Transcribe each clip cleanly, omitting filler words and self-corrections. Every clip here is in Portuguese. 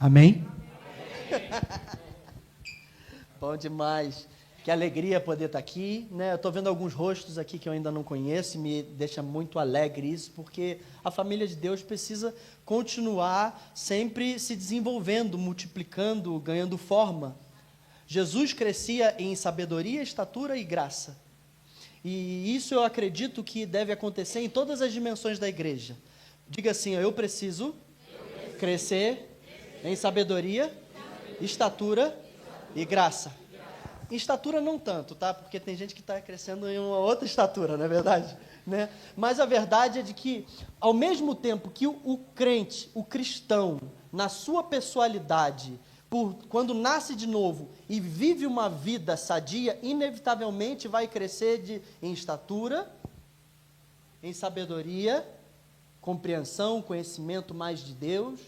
Amém? Bom demais. Que alegria poder estar aqui, né? Eu estou vendo alguns rostos aqui que eu ainda não conheço, e me deixa muito alegre isso, porque a família de Deus precisa continuar sempre se desenvolvendo, multiplicando, ganhando forma. Jesus crescia em sabedoria, estatura e graça. E isso eu acredito que deve acontecer em todas as dimensões da igreja. Diga assim, eu preciso crescer em sabedoria, estatura e graça. Em estatura não tanto, tá? Porque tem gente que está crescendo em uma outra estatura, não é verdade? Né? Mas a verdade é de que, ao mesmo tempo que o crente, o cristão, na sua pessoalidade, quando nasce de novo e vive uma vida sadia, inevitavelmente vai crescer em estatura, em sabedoria, compreensão, conhecimento mais de Deus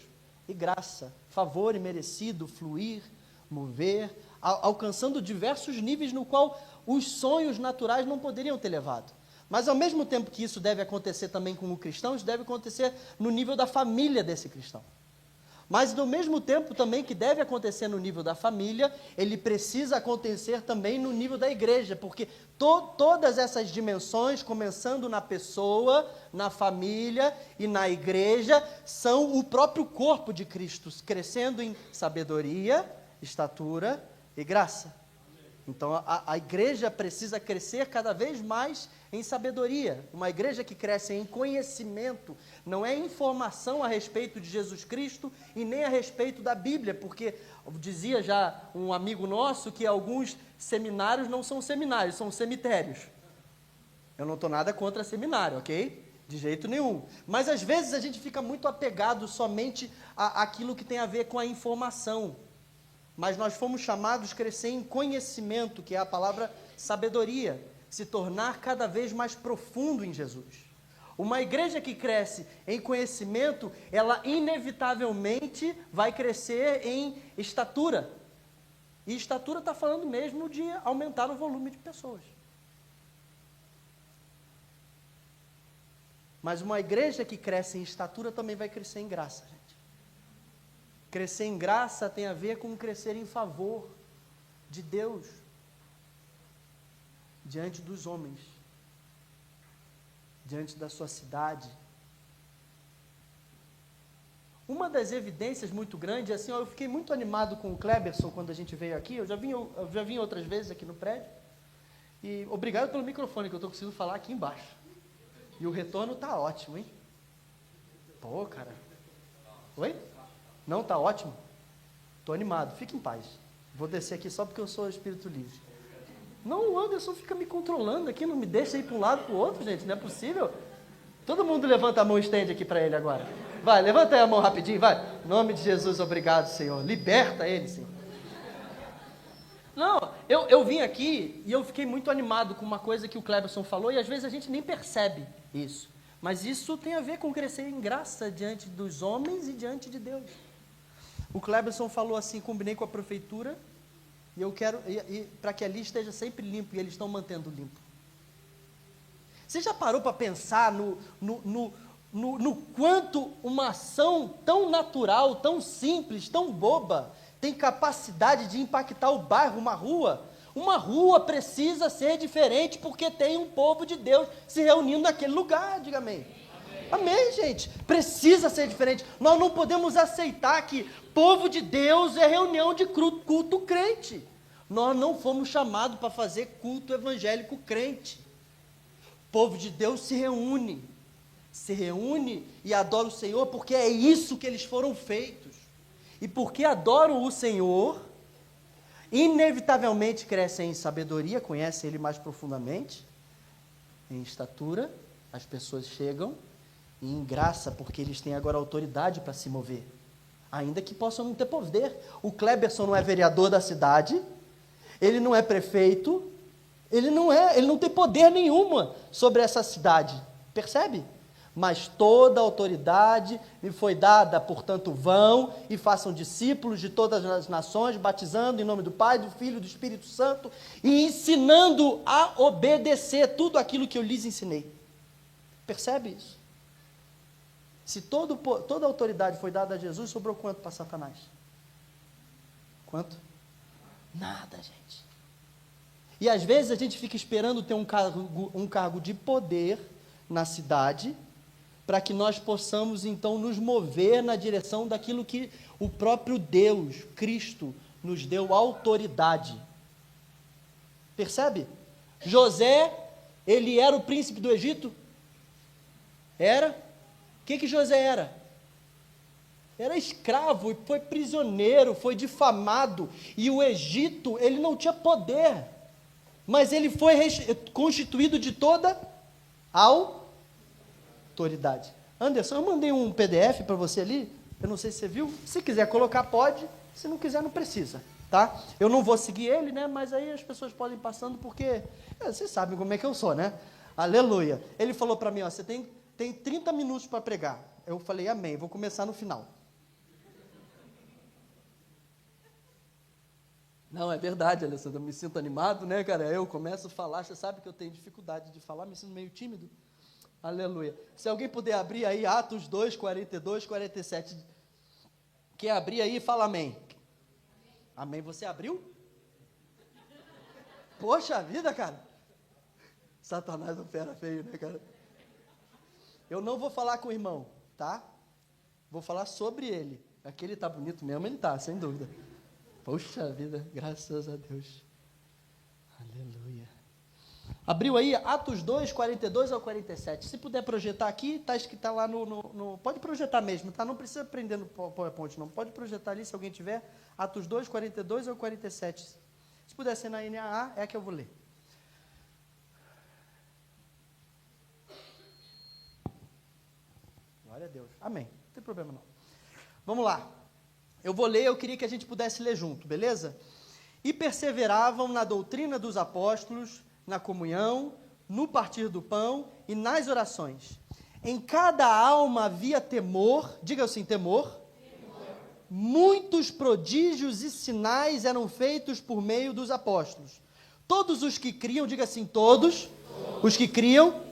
e graça, favor imerecido, fluir, mover, alcançando diversos níveis no qual os sonhos naturais não poderiam ter levado. Mas ao mesmo tempo que isso deve acontecer também com o cristão, isso deve acontecer no nível da família desse cristão. Mas ao mesmo tempo também que deve acontecer no nível da família, ele precisa acontecer também no nível da igreja, porque todas essas dimensões, começando na pessoa, na família e na igreja, são o próprio corpo de Cristo, crescendo em sabedoria, estatura e graça. Então a igreja precisa crescer cada vez mais em sabedoria. Uma igreja que cresce em conhecimento, não é informação a respeito de Jesus Cristo e nem a respeito da Bíblia, porque dizia já um amigo nosso que alguns seminários não são seminários, são cemitérios. Eu não estou nada contra seminário, ok? De jeito nenhum. Mas às vezes a gente fica muito apegado somente àquilo que tem a ver com a informação. Mas nós fomos chamados a crescer em conhecimento, que é a palavra sabedoria, se tornar cada vez mais profundo em Jesus. Uma igreja que cresce em conhecimento, ela inevitavelmente vai crescer em estatura. E estatura está falando mesmo de aumentar o volume de pessoas. Mas uma igreja que cresce em estatura também vai crescer em graça, gente. Crescer em graça tem a ver com crescer em favor de Deus diante dos homens, diante da sua cidade. Uma das evidências muito grandes, assim, eu fiquei muito animado com o Kleberson quando a gente veio aqui, eu já vim outras vezes aqui no prédio, e obrigado pelo microfone que eu estou conseguindo falar aqui embaixo. E o retorno está ótimo, hein? Pô, cara. Oi? Não, está ótimo? Estou animado, fique em paz. Vou descer aqui só porque eu sou espírito livre. Não, o Anderson fica me controlando aqui, não me deixa ir para um lado para o outro, gente, não é possível. Todo mundo levanta a mão e estende aqui para ele agora. Vai, levanta aí a mão rapidinho, vai. Em nome de Jesus, obrigado, Senhor. Liberta ele, Senhor. Não, eu vim aqui e eu fiquei muito animado com uma coisa que o Kleberson falou, e às vezes a gente nem percebe isso. Mas isso tem a ver com crescer em graça diante dos homens e diante de Deus. O Kleberson falou assim, combinei com a prefeitura, e eu quero, para que ali esteja sempre limpo, e eles estão mantendo limpo. Você já parou para pensar no quanto uma ação tão natural, tão simples, tão boba, tem capacidade de impactar o bairro, uma rua? Uma rua precisa ser diferente, porque tem um povo de Deus se reunindo naquele lugar, diga amém. Amém, gente. Precisa ser diferente. Nós não podemos aceitar que povo de Deus é reunião de culto crente. Nós não fomos chamados para fazer culto evangélico crente. O povo de Deus se reúne e adora o Senhor, porque é isso que eles foram feitos. E porque adoram o Senhor, inevitavelmente crescem em sabedoria, conhecem Ele mais profundamente, em estatura, as pessoas chegam, e em graça, porque eles têm agora autoridade para se mover, ainda que possam não ter poder. O Kleberson não é vereador da cidade, ele não é prefeito, ele não tem poder nenhuma sobre essa cidade, percebe? Mas toda a autoridade me foi dada, portanto vão e façam discípulos de todas as nações, batizando em nome do Pai, do Filho e do Espírito Santo, e ensinando a obedecer tudo aquilo que eu lhes ensinei. Percebe isso? Se toda a autoridade foi dada a Jesus, sobrou quanto para Satanás? Quanto? Nada, gente. E às vezes a gente fica esperando ter um cargo de poder na cidade, para que nós possamos então nos mover na direção daquilo que o próprio Deus, Cristo, nos deu autoridade. Percebe? José, ele era o príncipe do Egito? Era? O que José era? Era escravo, foi prisioneiro, foi difamado, e o Egito, ele não tinha poder, mas ele foi constituído de toda autoridade. Anderson, eu mandei um PDF para você ali, eu não sei se você viu, se quiser colocar pode, se não quiser não precisa, tá? Eu não vou seguir ele, né, mas aí as pessoas podem ir passando, porque vocês sabem como é que eu sou, né? Aleluia. Ele falou para mim, ó, você tem 30 minutos para pregar. Eu falei, amém, vou começar no final. Não, é verdade, Alessandro, eu me sinto animado, né, cara? Eu começo a falar, você sabe que eu tenho dificuldade de falar, me sinto meio tímido. Aleluia. Se alguém puder abrir aí, Atos 2, 42, 47. Quer abrir aí, fala amém. Amém, você abriu? Poxa vida, cara. Satanás é um fera feio, né, cara? Eu não vou falar com o irmão, tá? Vou falar sobre ele. Aquele tá bonito mesmo, ele tá, sem dúvida. Poxa vida, graças a Deus. Aleluia. Abriu aí Atos 2, 42 ao 47. Se puder projetar aqui, tá lá no pode projetar mesmo, tá? Não precisa prender no PowerPoint, não. Pode projetar ali, se alguém tiver. Atos 2, 42 ao 47. Se puder ser na NAA, é a que eu vou ler. Glória a Deus. Amém. Não tem problema não. Vamos lá. Eu vou ler, eu queria que a gente pudesse ler junto, beleza? E perseveravam na doutrina dos apóstolos, na comunhão, no partir do pão e nas orações. Em cada alma havia temor, diga assim, temor. Muitos prodígios e sinais eram feitos por meio dos apóstolos. Todos os que criam, diga assim, todos os que criam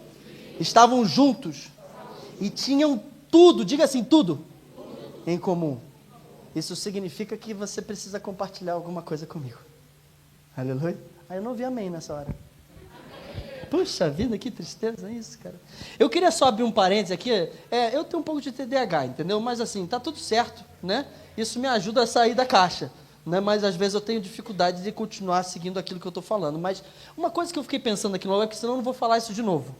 estavam juntos e tinham tudo, diga assim, tudo em comum. Isso significa que você precisa compartilhar alguma coisa comigo. Aleluia. Aí eu não vi amém nessa hora. Puxa vida, que tristeza isso, cara. Eu queria só abrir um parênteses aqui. Eu tenho um pouco de TDAH, entendeu? Mas assim, tá tudo certo, né? Isso me ajuda a sair da caixa, né? Mas às vezes eu tenho dificuldade de continuar seguindo aquilo que eu estou falando. Mas uma coisa que eu fiquei pensando aqui no louvor é que senão eu não vou falar isso de novo.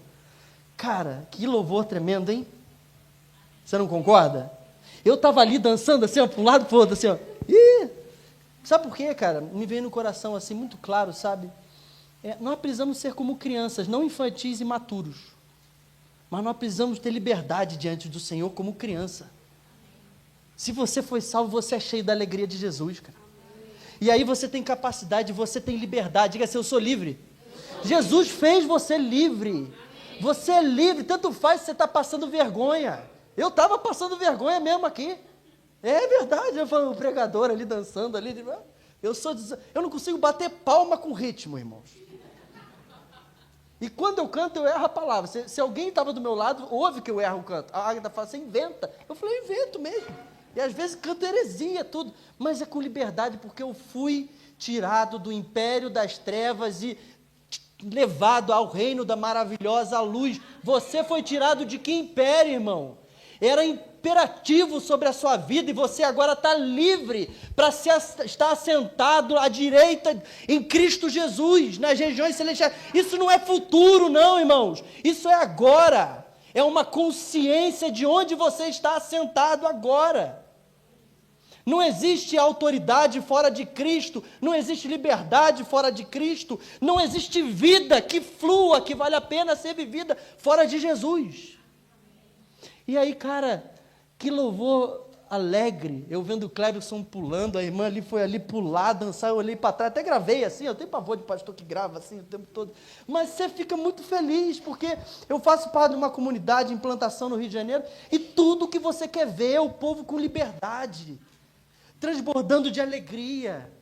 Cara, que louvor tremendo, hein? Você não concorda? Eu estava ali dançando assim, ó, para um lado e para o outro, assim, ó. Ih! Sabe por quê, cara? Me veio no coração assim, muito claro, sabe? Nós precisamos ser como crianças, não infantis e maturos. Mas nós precisamos ter liberdade diante do Senhor como criança. Se você foi salvo, você é cheio da alegria de Jesus, cara. E aí você tem capacidade, você tem liberdade. Diga assim, eu sou livre. Jesus fez você livre. Você é livre, tanto faz se você está passando vergonha. Eu estava passando vergonha mesmo aqui. É verdade, eu falo, o pregador ali dançando ali. Eu não consigo bater palma com ritmo, irmãos. E quando eu canto, eu erro a palavra. Se alguém estava do meu lado, ouve que eu erro o canto. A Águeda fala, você inventa. Eu falei, eu invento mesmo. E às vezes canto heresia, tudo. Mas é com liberdade, porque eu fui tirado do império das trevas e levado ao reino da maravilhosa luz. Você foi tirado de que império, irmão? Era imperativo sobre a sua vida e você agora está livre para estar assentado à direita em Cristo Jesus, nas regiões celestiais. Isso não é futuro, não, irmãos. Isso é agora. É uma consciência de onde você está assentado agora. Não existe autoridade fora de Cristo, não existe liberdade fora de Cristo, não existe vida que flua, que vale a pena ser vivida fora de Jesus. E aí, cara, que louvor alegre, eu vendo o Cleverson pulando, a irmã ali foi ali pular, dançar, eu olhei para trás, até gravei assim, eu tenho pavor de pastor que grava assim o tempo todo, mas você fica muito feliz, porque eu faço parte de uma comunidade de implantação no Rio de Janeiro, e tudo que você quer ver é o povo com liberdade, transbordando de alegria,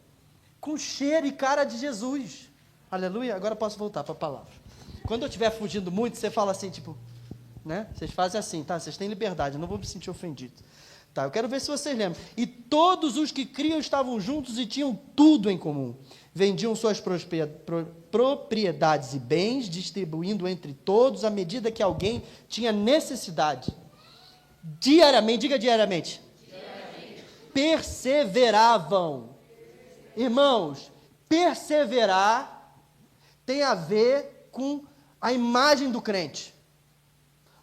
com cheiro e cara de Jesus, aleluia. Agora posso voltar para a palavra. Quando eu estiver fugindo muito, você fala assim, tipo, né? Vocês fazem assim, tá? Vocês têm liberdade, eu não vou me sentir ofendido. Tá, eu quero ver se vocês lembram. E todos os que criam estavam juntos e tinham tudo em comum. Vendiam suas propriedades e bens, distribuindo entre todos à medida que alguém tinha necessidade. Diariamente, diga diariamente. Perseveravam. Irmãos, perseverar tem a ver com a imagem do crente.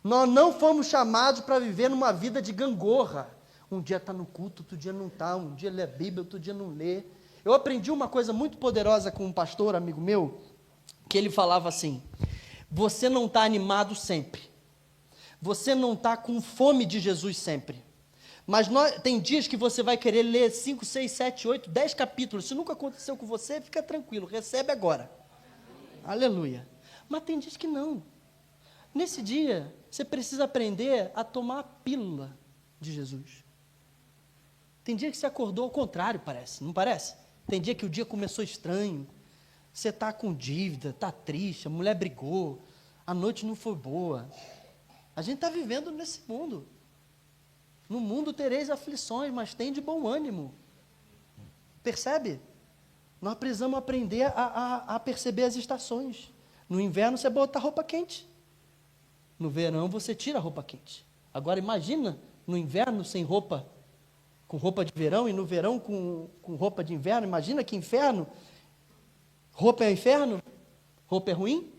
Nós não fomos chamados para viver numa vida de gangorra. Um dia está no culto, outro dia não está, um dia lê a Bíblia, outro dia não lê. Eu aprendi uma coisa muito poderosa com um pastor, amigo meu, que ele falava assim: você não está animado sempre, você não está com fome de Jesus sempre, mas tem dias que você vai querer ler 5, 6, 7, 8, 10 capítulos. Se nunca aconteceu com você, fica tranquilo, recebe agora. Aleluia. Mas tem dias que não. Nesse dia, você precisa aprender a tomar a pílula de Jesus. Tem dia que você acordou ao contrário, parece, não parece? Tem dia que o dia começou estranho, você está com dívida, está triste, a mulher brigou, a noite não foi boa. A gente está vivendo nesse mundo. No mundo tereis aflições, mas tem de bom ânimo. Percebe? Nós precisamos aprender a perceber as estações. No inverno você bota roupa quente. No verão você tira a roupa quente. Agora imagina no inverno sem roupa, com roupa de verão, e no verão com roupa de inverno. Imagina que inferno. Roupa é inferno? Roupa é ruim?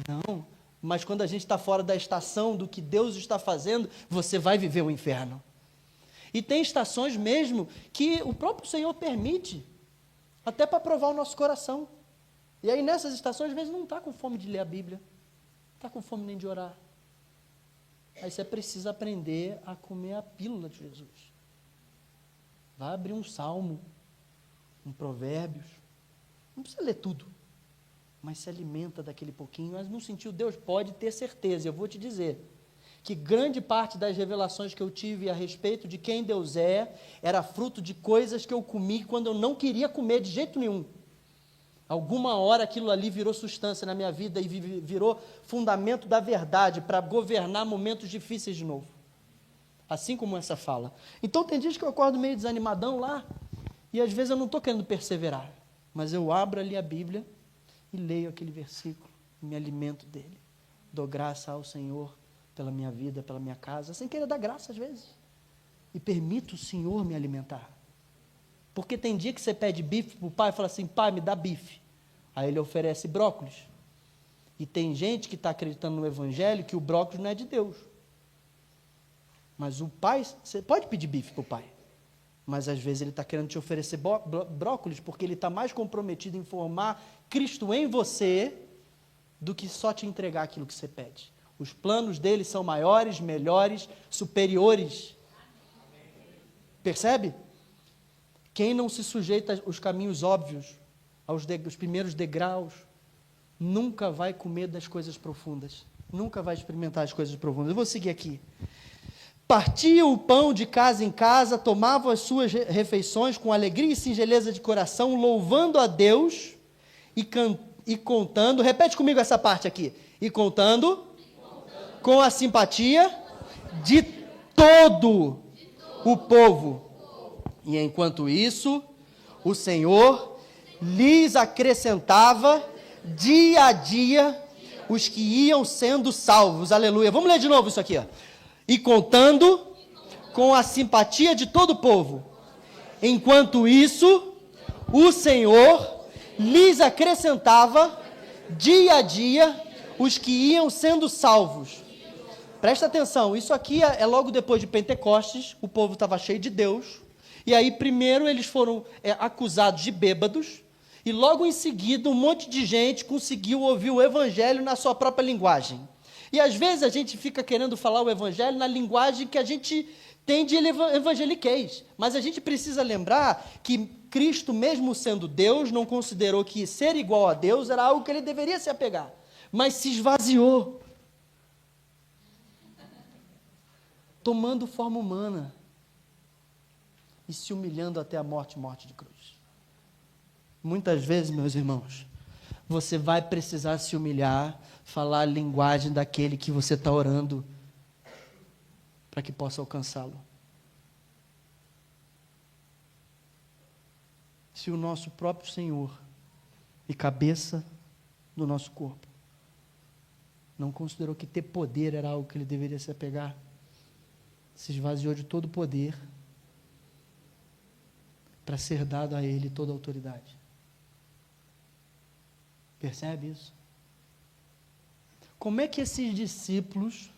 Não. Mas quando a gente está fora da estação do que Deus está fazendo, você vai viver o inferno. E tem estações mesmo que o próprio Senhor permite, até para provar o nosso coração. E aí nessas estações, às vezes não está com fome de ler a Bíblia, não está com fome nem de orar. Aí você precisa aprender a comer a pílula de Jesus. Vai abrir um salmo, um provérbios, não precisa ler tudo, mas se alimenta daquele pouquinho. Mas não sentiu Deus? Pode ter certeza, eu vou te dizer, que grande parte das revelações que eu tive a respeito de quem Deus era fruto de coisas que eu comi quando eu não queria comer de jeito nenhum. Alguma hora aquilo ali virou substância na minha vida e virou fundamento da verdade para governar momentos difíceis de novo. Assim como essa fala. Então tem dias que eu acordo meio desanimadão lá, e às vezes eu não estou querendo perseverar, mas eu abro ali a Bíblia e leio aquele versículo, e me alimento dele. Dou graça ao Senhor pela minha vida, pela minha casa, sem querer dar graça às vezes. E permito o Senhor me alimentar. Porque tem dia que você pede bife para o pai e fala assim: pai, me dá bife. Aí ele oferece brócolis. E tem gente que está acreditando no Evangelho que o brócolis não é de Deus. Mas o pai, você pode pedir bife para o pai, mas às vezes ele está querendo te oferecer brócolis, porque ele está mais comprometido em formar Cristo em você do que só te entregar aquilo que você pede. Os planos dele são maiores, melhores, superiores. Percebe? Quem não se sujeita aos caminhos óbvios, aos primeiros degraus, nunca vai comer das coisas profundas, nunca vai experimentar as coisas profundas. Eu vou seguir aqui. Partiam o pão de casa em casa, tomavam as suas refeições com alegria e singeleza de coração, louvando a Deus e contando, repete comigo essa parte aqui, e contando com a simpatia de todo o povo. E enquanto isso, o Senhor lhes acrescentava dia a dia os que iam sendo salvos. Aleluia. Vamos ler de novo isso aqui, ó. E contando com a simpatia de todo o povo. Enquanto isso, o Senhor lhes acrescentava dia a dia os que iam sendo salvos. Presta atenção, isso aqui é logo depois de Pentecostes. O povo estava cheio de Deus, e aí primeiro eles foram acusados de bêbados, e logo em seguida um monte de gente conseguiu ouvir o Evangelho na sua própria linguagem. E às vezes a gente fica querendo falar o Evangelho na linguagem que a gente tem de evangeliquez, mas a gente precisa lembrar que Cristo, mesmo sendo Deus, não considerou que ser igual a Deus era algo que ele deveria se apegar, mas se esvaziou, tomando forma humana e se humilhando até a morte de cruz. Muitas vezes, meus irmãos, você vai precisar se humilhar, falar a linguagem daquele que você está orando para que possa alcançá-lo. se o nosso próprio Senhor e cabeça do nosso corpo não considerou que ter poder era algo que ele deveria se apegar? Se esvaziou de todo o poder para ser dado a ele toda a autoridade. Percebe isso? Como é que esses discípulos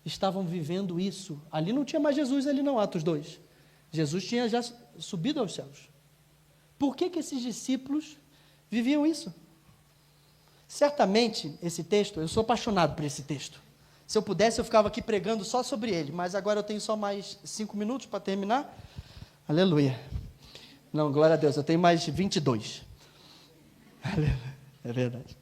estavam vivendo isso? Ali não tinha mais Jesus, ali não, Atos 2. Jesus tinha já subido aos céus. Por que esses discípulos viviam isso? Certamente, esse texto, eu sou apaixonado por esse texto. Se eu pudesse, eu ficava aqui pregando só sobre ele, mas agora eu tenho só mais 5 minutos para terminar. Aleluia. Não, glória a Deus, eu tenho mais 22. Aleluia. É verdade.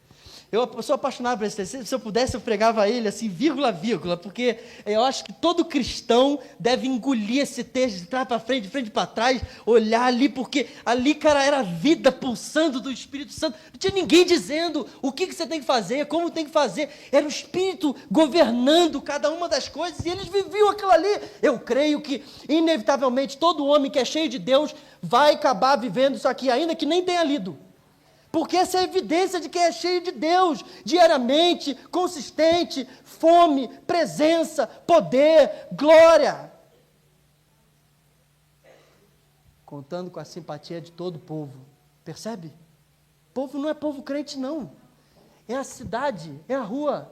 Eu sou apaixonado por esse texto. Se eu pudesse, eu pregava ele assim, vírgula a vírgula, porque eu acho que todo cristão deve engolir esse texto de trás para frente, de frente para trás, olhar ali, porque ali, cara, era a vida pulsando do Espírito Santo. Não tinha ninguém dizendo o que você tem que fazer, como tem que fazer. Era o Espírito governando cada uma das coisas e eles viviam aquilo ali. Eu creio que, inevitavelmente, todo homem que é cheio de Deus vai acabar vivendo isso aqui, ainda que nem tenha lido. Porque essa é a evidência de quem é cheio de Deus, diariamente, consistente, fome, presença, poder, glória. Contando com a simpatia de todo o povo. Percebe? Povo não é povo crente, não. É a cidade, é a rua.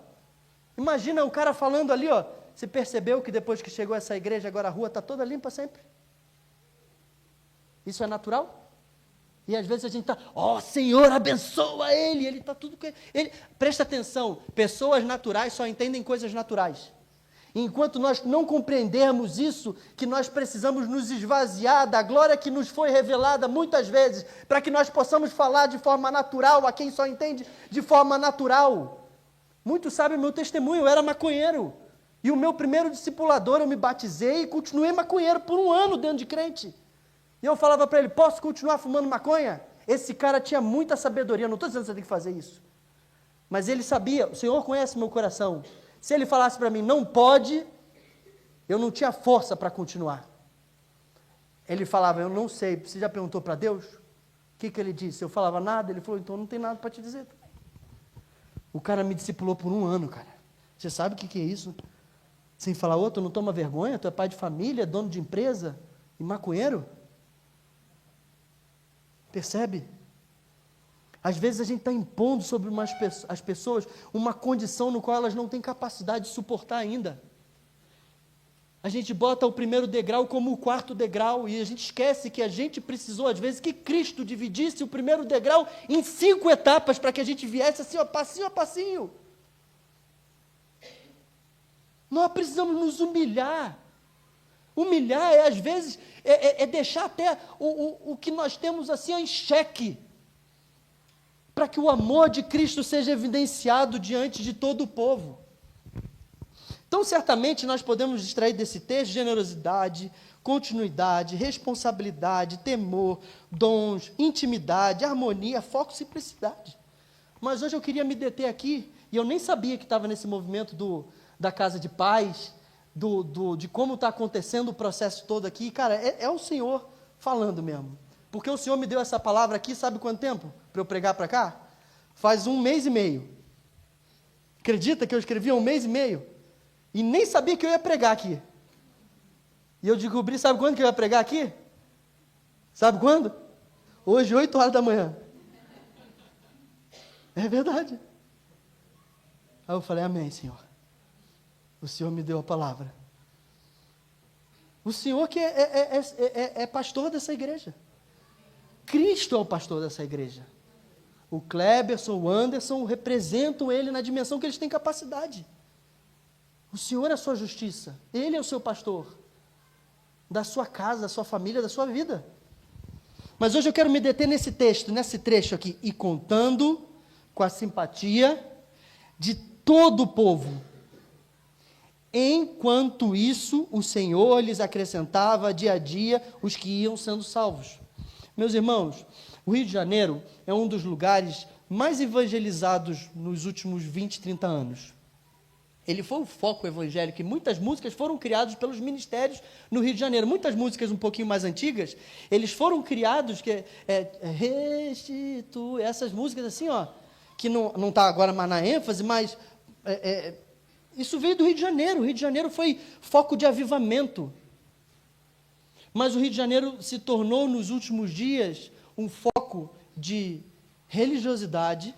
Imagina o cara falando ali, ó. Você percebeu que depois que chegou essa igreja, agora a rua está toda limpa sempre? Isso é natural? E às vezes a gente está, ó Senhor, abençoa ele está tudo com ele. Presta atenção, pessoas naturais só entendem coisas naturais. Enquanto nós não compreendermos isso, que nós precisamos nos esvaziar da glória que nos foi revelada muitas vezes, para que nós possamos falar de forma natural a quem só entende de forma natural. Muitos sabem o meu testemunho, eu era maconheiro. E o meu primeiro discipulador, eu me batizei e continuei maconheiro por 1 ano dentro de crente. E eu falava para ele, posso continuar fumando maconha? Esse cara tinha muita sabedoria, não estou dizendo que você tem que fazer isso. Mas ele sabia, o Senhor conhece meu coração. Se ele falasse para mim, não pode, eu não tinha força para continuar. Ele falava, eu não sei, você já perguntou para Deus? O que ele disse? Eu falava nada, ele falou, então não tem nada para te dizer. O cara me discipulou por 1 ano, cara. Você sabe o que é isso? Sem falar outro, não toma vergonha, tu é pai de família, dono de empresa e maconheiro? Percebe? Às vezes a gente está impondo sobre as pessoas uma condição no qual elas não têm capacidade de suportar ainda. A gente bota o primeiro degrau como o 4º degrau e a gente esquece que a gente precisou, às vezes, que Cristo dividisse o primeiro degrau em 5 etapas para que a gente viesse assim, ó, passinho a passinho. Nós precisamos nos humilhar. Humilhar é, às vezes, deixar até o que nós temos assim em xeque, para que o amor de Cristo seja evidenciado diante de todo o povo. Então, certamente, nós podemos extrair desse texto generosidade, continuidade, responsabilidade, temor, dons, intimidade, harmonia, foco e simplicidade. Mas hoje eu queria me deter aqui, e eu nem sabia que estava nesse movimento da Casa de Paz, de como está acontecendo o processo todo aqui. Cara, é o Senhor falando mesmo. Porque o Senhor me deu essa palavra aqui, sabe quanto tempo? Para eu pregar para cá? Faz 1 mês e meio. Acredita que eu escrevi há 1 mês e meio? E nem sabia que eu ia pregar aqui. E eu descobri, sabe quando que eu ia pregar aqui? Sabe quando? Hoje, 8 horas da manhã. É verdade. Aí eu falei, amém, Senhor. O Senhor me deu a palavra. O Senhor que é pastor dessa igreja. Cristo é o pastor dessa igreja. O Kleberson, o Anderson representam Ele na dimensão que eles têm capacidade. O Senhor é a sua justiça. Ele é o seu pastor. Da sua casa, da sua família, da sua vida. Mas hoje eu quero me deter nesse texto, nesse trecho aqui. E contando com a simpatia de todo o povo. Enquanto isso, o Senhor lhes acrescentava dia a dia os que iam sendo salvos. Meus irmãos, o Rio de Janeiro é um dos lugares mais evangelizados nos últimos 20, 30 anos. Ele foi o foco evangélico e muitas músicas foram criadas pelos ministérios no Rio de Janeiro. Muitas músicas um pouquinho mais antigas, eles foram criados, restitui, essas músicas assim, ó, que não está agora mais na ênfase, mas isso veio do Rio de Janeiro. O Rio de Janeiro foi foco de avivamento. Mas o Rio de Janeiro se tornou, nos últimos dias, um foco de religiosidade,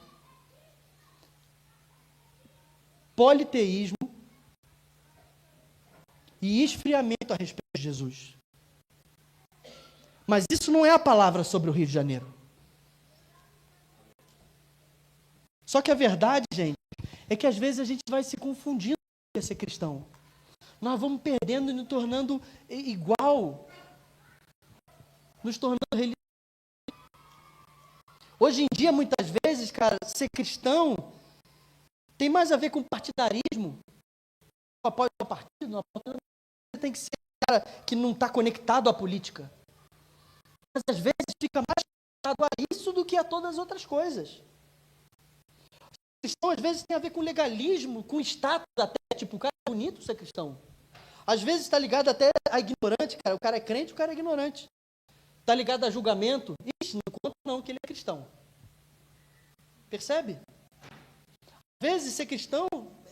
politeísmo e esfriamento a respeito de Jesus. Mas isso não é a palavra sobre o Rio de Janeiro. Só que a verdade, gente, é que às vezes a gente vai se confundindo com ser cristão. Nós vamos perdendo e nos tornando igual. Nos tornando religiosos. Hoje em dia, muitas vezes, cara, ser cristão tem mais a ver com partidarismo. Apoio ao partido, não apoio, você tem que ser um cara que não está conectado à política. Mas às vezes fica mais conectado a isso do que a todas as outras coisas. Cristão às vezes tem a ver com legalismo, com status até, tipo, o cara é bonito ser cristão. Às vezes está ligado até a ignorante, cara. O cara é crente, o cara é ignorante. Está ligado a julgamento. Ixi, não conta não que ele é cristão. Percebe? Às vezes ser cristão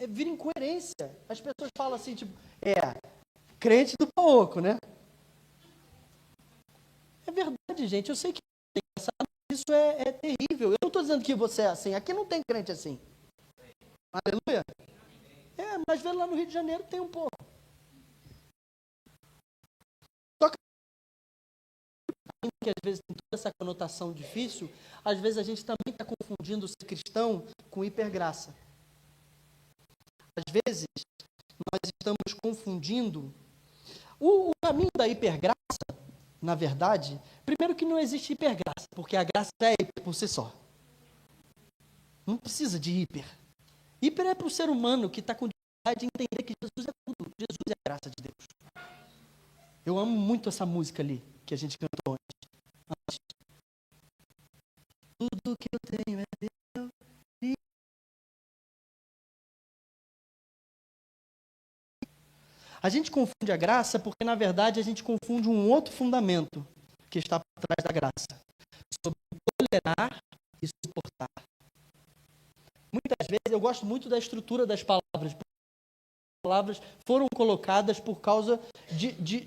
vira incoerência. As pessoas falam assim, tipo, crente do pouco, né? É verdade, gente. Eu sei que é engraçado, mas isso é terrível. Eu não estou dizendo que você é assim. Aqui não tem crente assim. Aleluia. Mas vê lá no Rio de Janeiro tem um pouco. Só que às vezes tem toda essa conotação difícil, às vezes a gente também está confundindo ser cristão com hipergraça. Às vezes nós estamos confundindo o caminho da hipergraça, na verdade, primeiro que não existe hipergraça, porque a graça já é hiper por si só. Não precisa de hiper. Hiper é para o ser humano que está com dificuldade de entender que Jesus é tudo. Jesus é a graça de Deus. Eu amo muito essa música ali, que a gente cantou antes. Tudo que eu tenho é Deus. A gente confunde a graça porque, na verdade, a gente confunde um outro fundamento que está por trás da graça. Sobre tolerar e suportar. Muitas vezes, eu gosto muito da estrutura das palavras. As palavras foram colocadas por causa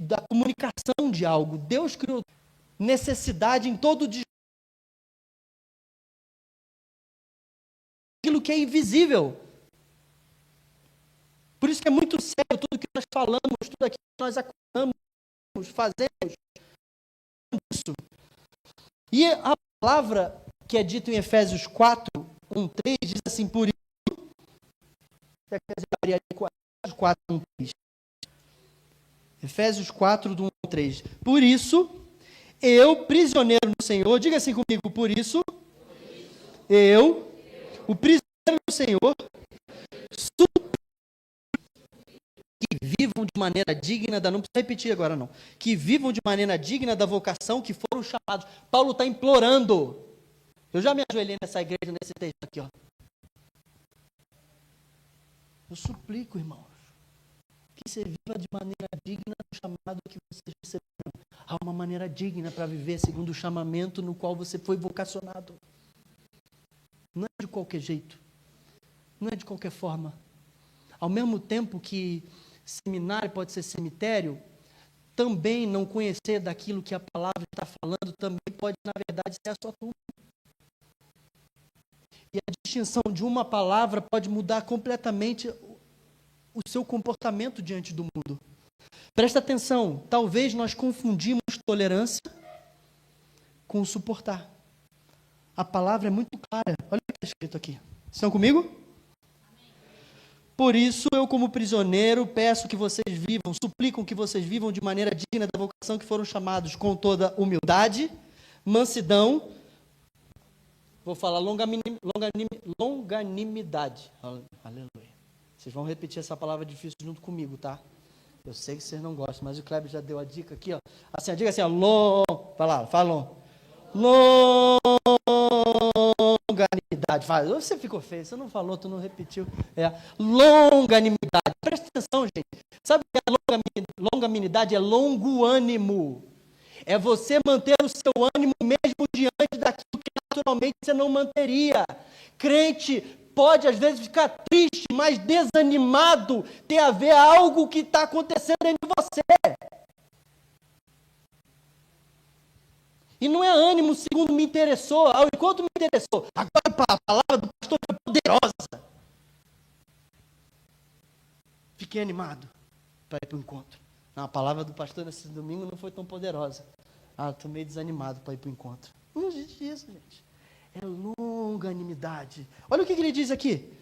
da comunicação de algo. Deus criou necessidade em todo aquilo que é invisível. Por isso que é muito sério tudo que nós falamos, tudo aquilo que nós acordamos, fazemos. Isso. E a palavra que é dita em Efésios 4, 1, 3, diz assim, por isso, Efésios 4, 1, 3. Efésios 4, do 1 ao 3. Por isso, eu, prisioneiro no Senhor, diga assim comigo, por isso, eu, o prisioneiro no Senhor, que vivam de maneira digna da... Não precisa repetir agora, não. Que vivam de maneira digna da vocação que foram chamados. Paulo está implorando. Eu já me ajoelhei nessa igreja, nesse texto aqui, ó. Eu suplico, irmãos, que você viva de maneira digna do chamado que vocês receberam. Há uma maneira digna para viver segundo o chamamento no qual você foi vocacionado. Não é de qualquer jeito. Não é de qualquer forma. Ao mesmo tempo que seminário pode ser cemitério, também não conhecer daquilo que a palavra está falando também pode, na verdade, ser a sua tumba. E a distinção de uma palavra pode mudar completamente o seu comportamento diante do mundo. Presta atenção, talvez nós confundimos tolerância com suportar. A palavra é muito clara. Olha o que está escrito aqui. Estão comigo? Por isso, eu como prisioneiro, peço que vocês vivam, suplicam que vocês vivam de maneira digna da vocação que foram chamados com toda humildade, mansidão, vou falar longanimidade. Aleluia. Vocês vão repetir essa palavra difícil junto comigo, tá? Eu sei que vocês não gostam, mas o Kleber já deu a dica aqui, ó. Assim, a dica assim, ó, fala. longanimidade. Você ficou feio, você não falou, tu não repetiu. Longanimidade. Presta atenção, gente. Sabe o que é longanimidade? É longo ânimo. É você manter o seu ânimo mesmo diante daquilo que naturalmente você não manteria. Crente pode às vezes ficar triste, mas desanimado, tem a ver algo que está acontecendo dentro de você. E não é ânimo segundo me interessou, ao encontro me interessou. Agora a palavra do pastor é poderosa. Fiquei animado para ir para o encontro. Não, a palavra do pastor nesse domingo não foi tão poderosa. Estou meio desanimado para ir para o encontro. Não existe isso, gente. É longanimidade. Olha o que ele diz aqui.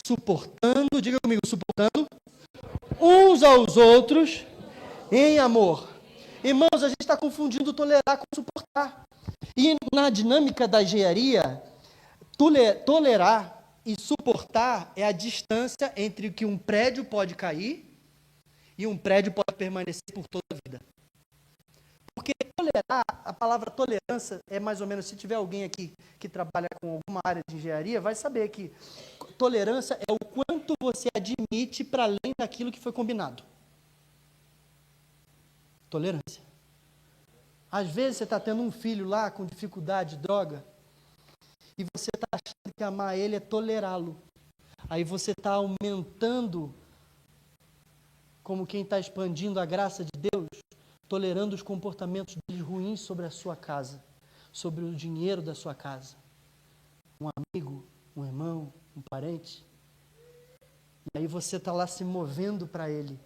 Suportando, diga comigo, suportando uns aos outros em amor. Irmãos, a gente está confundindo tolerar com suportar. E na dinâmica da engenharia, tolerar e suportar é a distância entre o que um prédio pode cair e um prédio pode permanecer por toda a vida. Porque tolerar, a palavra tolerância é mais ou menos, se tiver alguém aqui que trabalha com alguma área de engenharia, vai saber que tolerância é o quanto você admite para além daquilo que foi combinado. Tolerância. Às vezes você está tendo um filho lá com dificuldade, droga, e você está achando que amar ele é tolerá-lo. Aí você está aumentando, como quem está expandindo a graça de Deus, tolerando os comportamentos deles ruins sobre a sua casa, sobre o dinheiro da sua casa. Um amigo, um irmão, um parente. E aí você está lá se movendo para ele,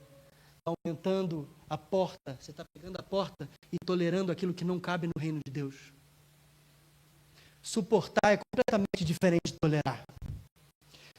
aumentando a porta, você está pegando a porta e tolerando aquilo que não cabe no reino de Deus. Suportar é completamente diferente de tolerar.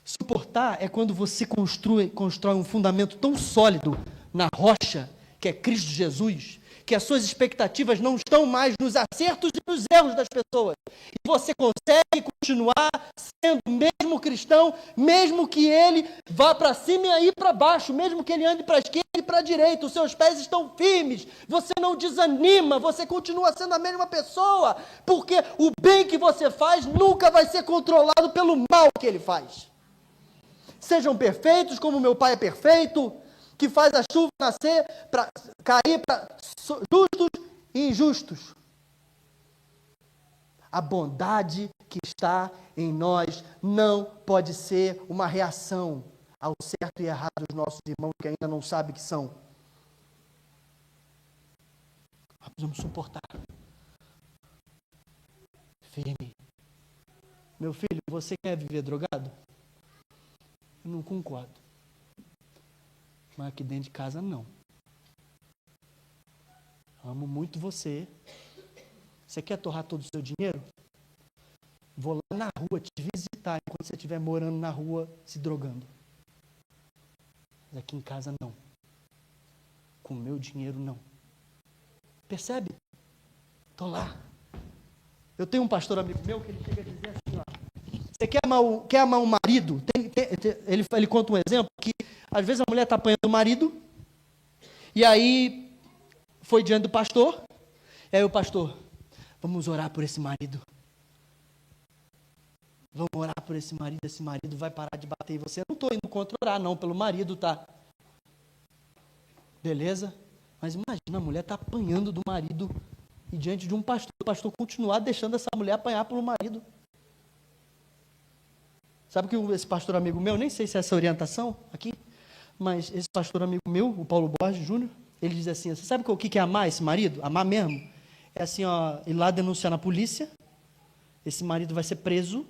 Suportar é quando você constrói um fundamento tão sólido na rocha, que é Cristo Jesus, que as suas expectativas não estão mais nos acertos e nos erros das pessoas. E você consegue continuar sendo o mesmo cristão, mesmo que ele vá para cima e para baixo, mesmo que ele ande para a esquerda e para a direita, os seus pés estão firmes, você não desanima, você continua sendo a mesma pessoa, porque o bem que você faz nunca vai ser controlado pelo mal que ele faz. Sejam perfeitos como meu Pai é perfeito, que faz a chuva nascer, para cair para justos e injustos. A bondade que está em nós não pode ser uma reação ao certo e errado dos nossos irmãos que ainda não sabem que são. Nós precisamos suportar. Firme. Meu filho, você quer viver drogado? Eu não concordo. Mas aqui dentro de casa, não. Amo muito você. Você quer torrar todo o seu dinheiro? Vou lá na rua te visitar enquanto você estiver morando na rua se drogando. Mas aqui em casa, não. Com o meu dinheiro, não. Percebe? Estou lá. Eu tenho um pastor amigo meu que ele chega a dizer assim, ó. Você quer amar um marido? Ele conta um exemplo que às vezes a mulher está apanhando o marido, e aí foi diante do pastor, e aí o pastor, vamos orar por esse marido. Vamos orar por esse marido vai parar de bater em você. Eu não estou indo contra orar, não, pelo marido, tá? Beleza? Mas imagina, a mulher está apanhando do marido, e diante de um pastor, o pastor continuar deixando essa mulher apanhar pelo marido. Sabe que esse pastor amigo meu, nem sei se é essa orientação aqui, mas esse pastor amigo meu, o Paulo Borges Júnior, ele diz assim, você sabe o que é amar esse marido? Amar mesmo? É assim, ó, ir lá denunciar na polícia, esse marido vai ser preso.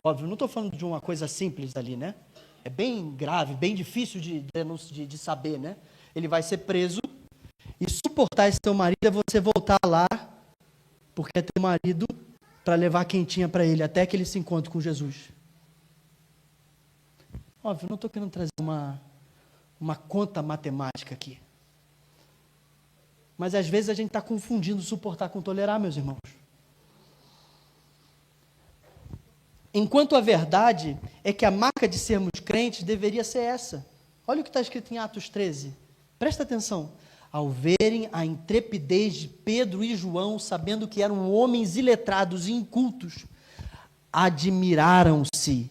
Óbvio, não estou falando de uma coisa simples ali, né? É bem grave, bem difícil de saber, né? Ele vai ser preso, e suportar esse teu marido é você voltar lá, porque é teu marido, para levar quentinha para ele, até que ele se encontre com Jesus. Óbvio, não estou querendo trazer uma conta matemática aqui. Mas às vezes a gente está confundindo suportar com tolerar, meus irmãos. Enquanto a verdade é que a marca de sermos crentes deveria ser essa. Olha o que está escrito em Atos 13. Presta atenção. ao verem a intrepidez de Pedro e João, sabendo que eram homens iletrados e incultos, admiraram-se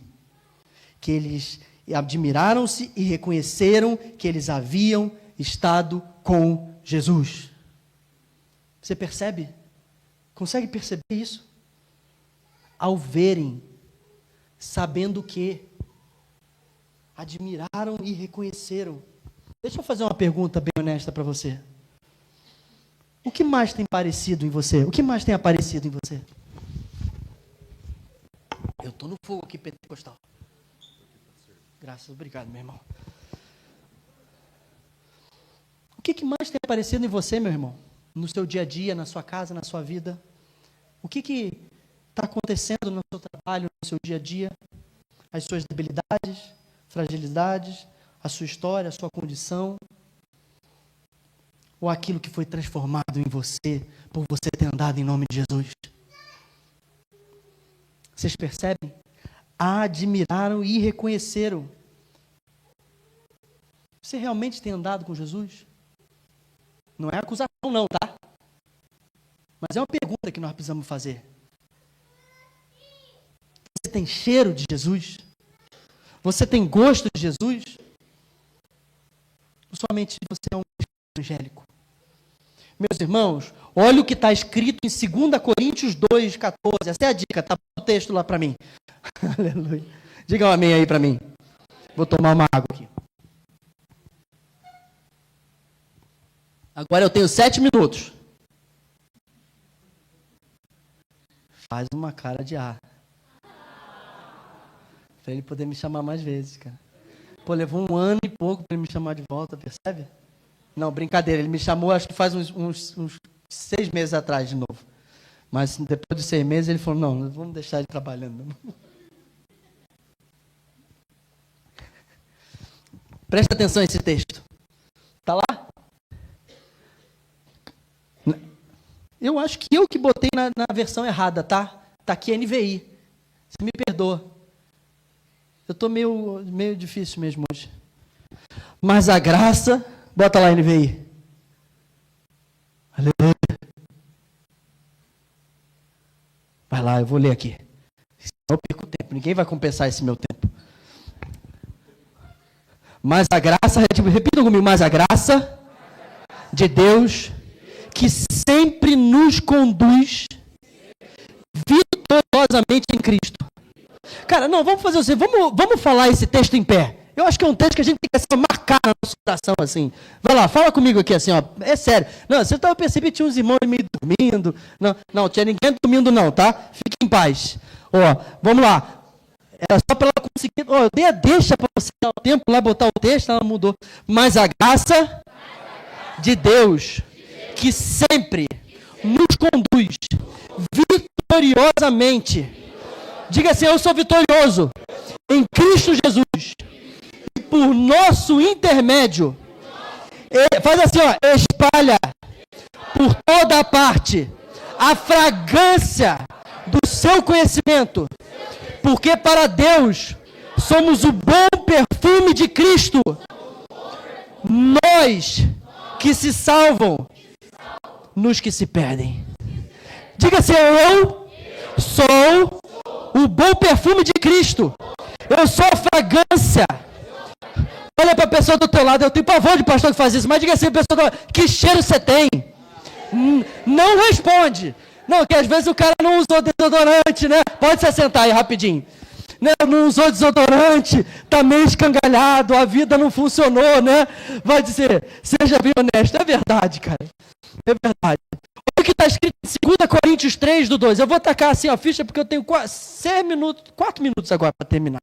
e reconheceram que eles haviam estado com Jesus. Você percebe? Consegue perceber isso? Ao verem, sabendo que, admiraram e reconheceram. Deixa eu fazer uma pergunta bem honesta para você. O que mais tem parecido em você? O que mais tem aparecido em você? Eu estou no fogo aqui, pentecostal. Graças, obrigado, meu irmão. O que mais tem aparecido em você, meu irmão? No seu dia a dia, na sua casa, na sua vida? O que está acontecendo no seu trabalho, no seu dia a dia? As suas debilidades, fragilidades, a sua história, a sua condição? Ou aquilo que foi transformado em você, por você ter andado em nome de Jesus? Vocês percebem? Admiraram e reconheceram. Você realmente tem andado com Jesus? Não é acusação não, tá? Mas é uma pergunta que nós precisamos fazer. Você tem cheiro de Jesus? Você tem gosto de Jesus? Ou somente você é um evangélico? Meus irmãos, olha o que está escrito em 2 Coríntios 2,14. Essa é a dica, tá o texto lá para mim. Aleluia. Diga um amém aí para mim. Vou tomar uma água aqui. Agora eu tenho 7 minutos. Faz uma cara de ar. Para ele poder me chamar mais vezes, cara. Pô, levou 1 ano e pouco para ele me chamar de volta, percebe? Não, brincadeira, ele me chamou acho que faz uns 6 meses atrás de novo. Mas depois de 6 meses ele falou, não, vamos deixar ele trabalhando. Presta atenção nesse texto. Está lá? Eu acho que eu que botei na versão errada, tá? Está aqui NVI. Você me perdoa. Eu estou meio difícil mesmo hoje. Mas a graça... Bota lá NVI. Aleluia. Vai lá, eu vou ler aqui. Senão eu perco tempo. Ninguém vai compensar esse meu tempo. Mas a graça, repita comigo, mas a graça de Deus que sempre nos conduz vitoriosamente em Cristo. Cara, não, vamos fazer assim, vamos falar esse texto em pé. Eu acho que é um texto que a gente tem que assim, marcar na nossa coração, assim. Vai lá, fala comigo aqui, assim, ó. É sério. Não, eu percebi que tinha uns irmãos meio dormindo. Não, tinha ninguém dormindo não, tá? Fique em paz. Ó, vamos lá. Era só para ela conseguir... Ó, eu dei a deixa para você dar o tempo lá, botar o texto, ela mudou. Mas a graça de Deus, que sempre nos conduz vitoriosamente. Diga assim, eu sou vitorioso em Cristo Jesus. Por nosso intermédio, faz assim, ó, espalha por toda a parte a fragrância do seu conhecimento, porque para Deus somos o bom perfume de Cristo. Nós que se salvam nos que se perdem. Diga assim, eu sou o bom perfume de Cristo. Eu sou a fragrância. Olha para a pessoa do teu lado, eu tenho pavor de pastor que faz isso, mas diga assim, pessoa do lado, que cheiro você tem? Não responde. Não, que às vezes o cara não usou desodorante, né? Pode se assentar aí rapidinho. Não usou desodorante, está meio escangalhado, a vida não funcionou, né? Vai dizer, seja bem honesto, é verdade, cara. É verdade. Olha o que está escrito em 2 Coríntios 3, do 2. Eu vou tacar assim a ficha, porque eu tenho 4 minutos agora para terminar.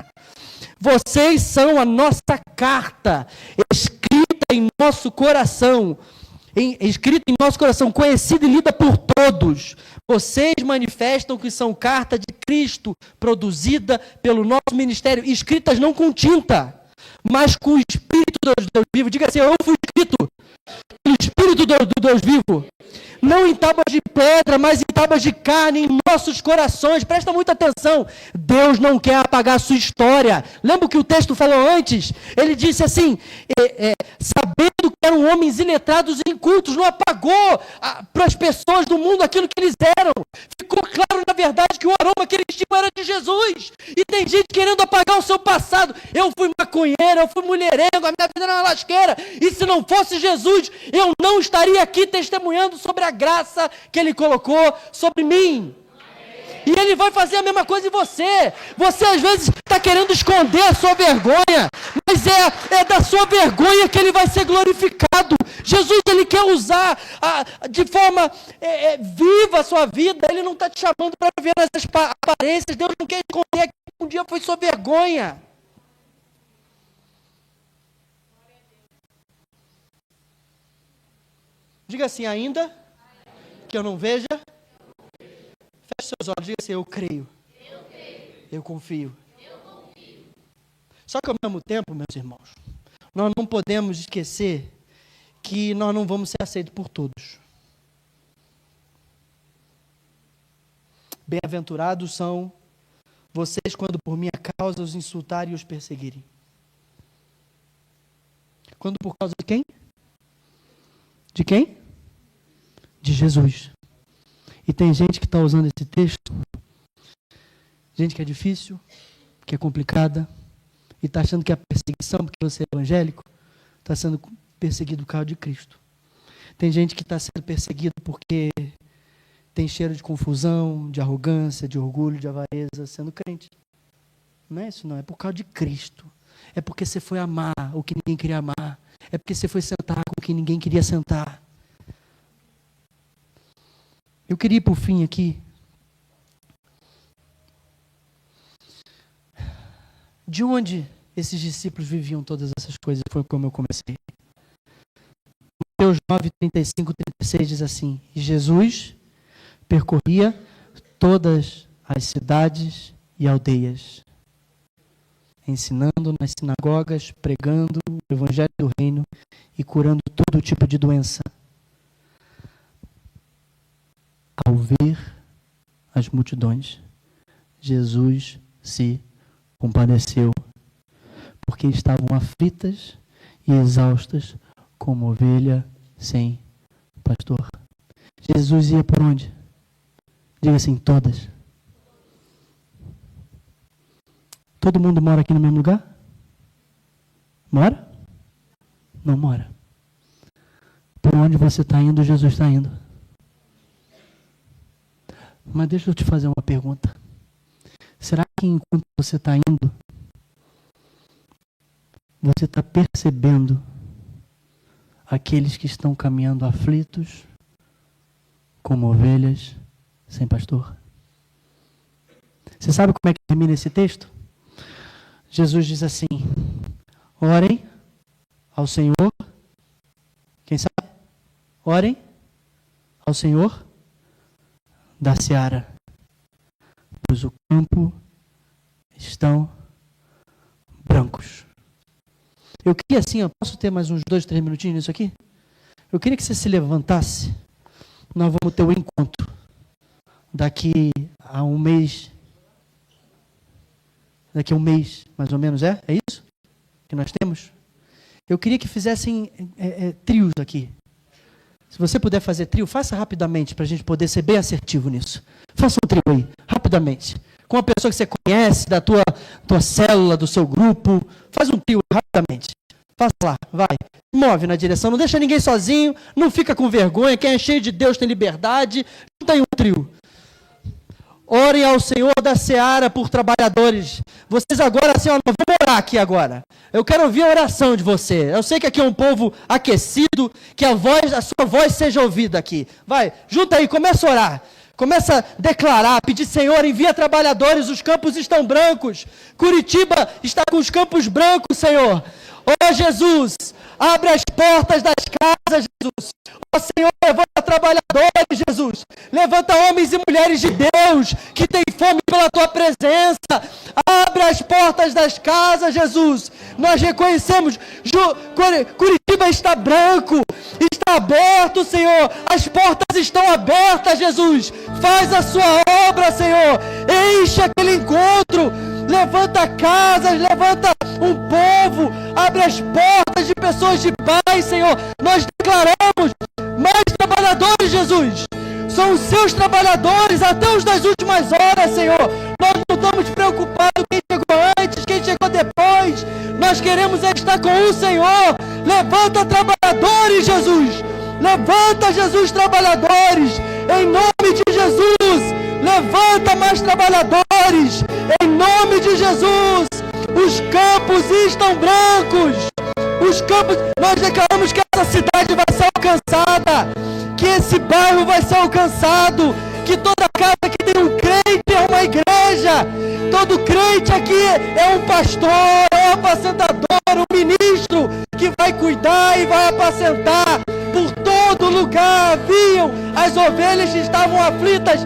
Vocês são a nossa carta, escrita em nosso coração, conhecida e lida por todos. Vocês manifestam que são carta de Cristo, produzida pelo nosso ministério, escritas não com tinta, mas com o Espírito do Deus vivo. Diga assim, eu fui escrito pelo Espírito do Deus vivo. Não em tábuas de pedra, mas em tábuas de carne, em nossos corações. Presta muita atenção. Deus não quer apagar a sua história. Lembra o que o texto falou antes? Ele disse assim, sabendo eram homens iletrados e incultos, não apagou para as pessoas do mundo aquilo que eles eram. Ficou claro, na verdade, que o aroma que eles tinham era de Jesus. E tem gente querendo apagar o seu passado. Eu fui maconheiro, eu fui mulherengo, a minha vida era uma lasqueira. E se não fosse Jesus, eu não estaria aqui testemunhando sobre a graça que Ele colocou sobre mim. E Ele vai fazer a mesma coisa em você. Você às vezes está querendo esconder a sua vergonha, mas é da sua vergonha que Ele vai ser glorificado. Jesus, Ele quer usar de forma viva a sua vida. Ele não está te chamando para ver essas aparências. Deus não quer esconder que um dia foi sua vergonha. Diga assim, ainda que eu não veja. Feche seus olhos, diga assim, eu creio. Eu confio. Só que ao mesmo tempo, meus irmãos, nós não podemos esquecer que nós não vamos ser aceitos por todos. Bem-aventurados são vocês quando por minha causa os insultarem e os perseguirem. Quando por causa de quem? De quem? De Jesus. E tem gente que está usando esse texto, gente que é difícil, que é complicada, e está achando que a perseguição, porque você é evangélico, está sendo perseguido por causa de Cristo. Tem gente que está sendo perseguido porque tem cheiro de confusão, de arrogância, de orgulho, de avareza, sendo crente. Não é isso não, é por causa de Cristo. É porque você foi amar o que ninguém queria amar. É porque você foi sentar com o que ninguém queria sentar. Eu queria ir para o fim aqui. De onde esses discípulos viviam todas essas coisas? Foi como eu comecei. Mateus 9, 35, 36 diz assim: e Jesus percorria todas as cidades e aldeias, ensinando nas sinagogas, pregando o evangelho do reino e curando todo tipo de doença. Ao ver as multidões, Jesus se compadeceu, porque estavam aflitas e exaustas, como ovelha sem pastor. Jesus ia por onde? Diga assim, todas. Todo mundo mora aqui no mesmo lugar? Mora? Não mora. Por onde você está indo, Jesus está indo. Mas deixa eu te fazer uma pergunta. Será que enquanto você está indo, você está percebendo aqueles que estão caminhando aflitos, como ovelhas sem pastor? Você sabe como é que termina esse texto? Jesus diz assim: orem ao Senhor. Quem sabe? Orem ao Senhor da seara, pois o campo estão brancos. Eu queria assim, eu posso ter mais uns 2, 3 minutinhos nisso aqui? Eu queria que você se levantasse. Nós vamos ter um encontro daqui a um mês. Daqui a um mês, mais ou menos, é isso que nós temos? Eu queria que fizessem trios aqui. Se você puder fazer trio, faça rapidamente, para a gente poder ser bem assertivo nisso. Faça um trio aí, rapidamente. Com uma pessoa que você conhece, da tua célula, do seu grupo. Faz um trio rapidamente. Faça lá, vai. Move na direção, não deixa ninguém sozinho, não fica com vergonha. Quem é cheio de Deus tem liberdade. Junta aí um trio. Orem ao Senhor da seara por trabalhadores. Vocês agora, assim, nós vamos orar aqui agora. Eu quero ouvir a oração de você. Eu sei que aqui é um povo aquecido, que a sua voz seja ouvida aqui. Vai, junta aí, começa a orar. Começa a declarar, pedir, Senhor, envia trabalhadores, os campos estão brancos. Curitiba está com os campos brancos, Senhor. Ó Jesus, abre as portas das casas, Jesus. Ó Senhor, levanta trabalhadores, Jesus. Levanta homens e mulheres de Deus que têm fome pela Tua presença. Abre as portas das casas, Jesus. Nós reconhecemos, Curitiba está branco, está aberto, Senhor. As portas estão abertas, Jesus. Faz a Sua obra, Senhor. Enche aquele encontro levanta casas, levanta um povo, abre as portas de pessoas de paz, Senhor. Nós declaramos mais trabalhadores, Jesus. São os seus trabalhadores até os das últimas horas, Senhor. Nós não estamos preocupados quem chegou antes, quem chegou depois. Nós queremos estar com o Senhor. Levanta trabalhadores, Jesus. Levanta, Jesus, trabalhadores. Em nome de Jesus. Levanta mais trabalhadores. Em nome de Jesus. Os campos estão brancos. Os campos, nós declaramos que essa cidade vai ser alcançada. Que esse bairro vai ser alcançado. Que toda casa que tem um crente é uma igreja. Todo crente aqui é um pastor, é um apacentador, um ministro que vai cuidar e vai apacentar. Por todo lugar haviam as ovelhas que estavam aflitas,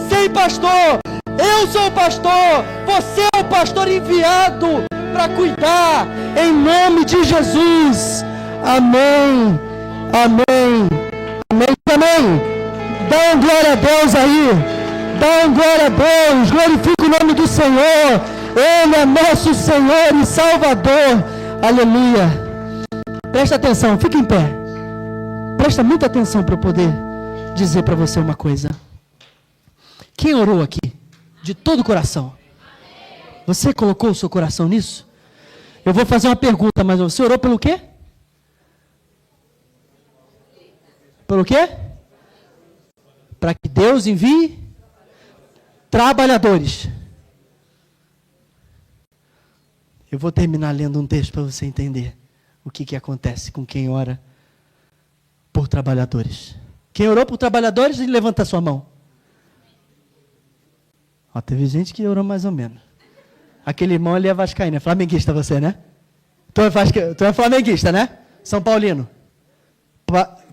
sem pastor. Eu sou o pastor, você é o pastor enviado para cuidar, em nome de Jesus. Amém, amém, amém, amém. Dá uma glória a Deus aí, dá uma glória a Deus, glorifica o nome do Senhor. Ele é nosso Senhor e Salvador. Aleluia. Presta atenção, fica em pé. Presta muita atenção para eu poder dizer para você uma coisa. Quem orou aqui? De todo o coração. Você colocou o seu coração nisso? Eu vou fazer uma pergunta, mas você orou pelo quê? Pelo quê? Para que Deus envie trabalhadores. Eu vou terminar lendo um texto para você entender o que acontece com quem ora por trabalhadores. Quem orou por trabalhadores, levanta a sua mão. Ó, teve gente que orou mais ou menos. Aquele irmão ali é vascaíno, é flamenguista você, né? Tu é flamenguista, né? São Paulino.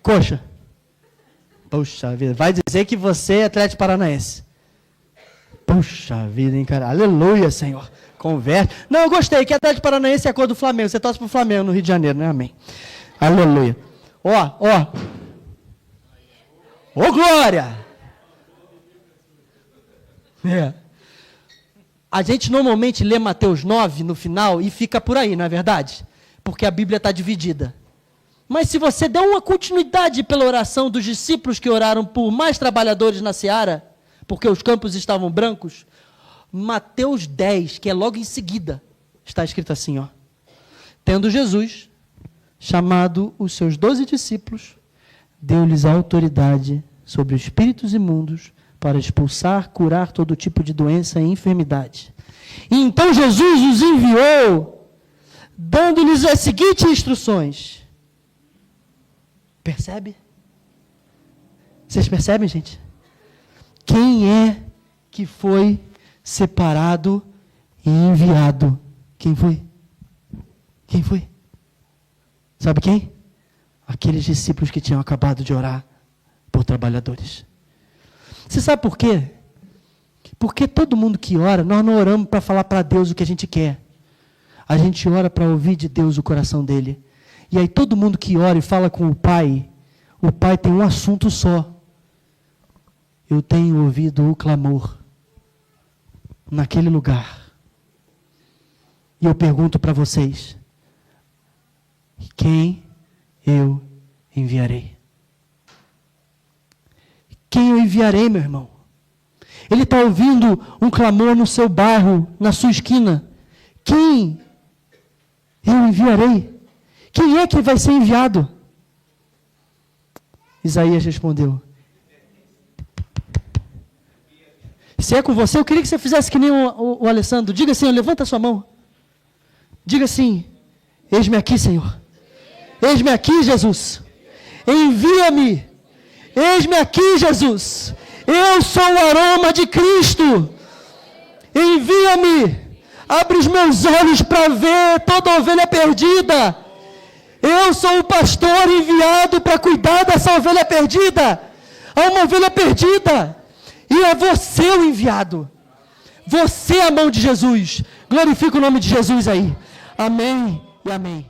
Coxa. Puxa vida, vai dizer que você é Atlético Paranaense. Puxa vida, hein, cara. Aleluia, Senhor. Converte. Não, eu gostei, que Atlético Paranaense é a cor do Flamengo. Você torce pro Flamengo no Rio de Janeiro, né? Amém. Aleluia. Ó. Ô, glória! É. A gente normalmente lê Mateus 9 no final e fica por aí, não é verdade? Porque a Bíblia está dividida. Mas se você der uma continuidade pela oração dos discípulos que oraram por mais trabalhadores na seara, porque os campos estavam brancos, Mateus 10, que é logo em seguida, está escrito assim, ó. Tendo Jesus chamado os seus 12 discípulos, deu-lhes a autoridade sobre os espíritos imundos para expulsar, curar todo tipo de doença e enfermidade. E então Jesus os enviou, dando-lhes as seguintes instruções. Percebe? Vocês percebem, gente? Quem é que foi separado e enviado? Quem foi? Quem foi? Sabe quem? Aqueles discípulos que tinham acabado de orar por trabalhadores. Você sabe por quê? Porque todo mundo que ora, nós não oramos para falar para Deus o que a gente quer. A gente ora para ouvir de Deus o coração dele. E aí todo mundo que ora e fala com o Pai tem um assunto só. Eu tenho ouvido o clamor naquele lugar. E eu pergunto para vocês, quem eu enviarei? Quem eu enviarei, meu irmão? Ele está ouvindo um clamor no seu bairro, na sua esquina. Quem eu enviarei? Quem é que vai ser enviado? Isaías respondeu. Se é com você, eu queria que você fizesse que nem o Alessandro. Diga assim, levanta a sua mão. Diga assim, eis-me aqui, Senhor. Eis-me aqui, Jesus. Envia-me. Eis-me aqui, Jesus. Eu sou o aroma de Cristo. Envia-me. Abre os meus olhos para ver toda ovelha perdida. Eu sou o pastor enviado para cuidar dessa ovelha perdida. Há uma ovelha perdida. E é você o enviado. Você é a mão de Jesus. Glorifica o nome de Jesus aí. Amém e amém.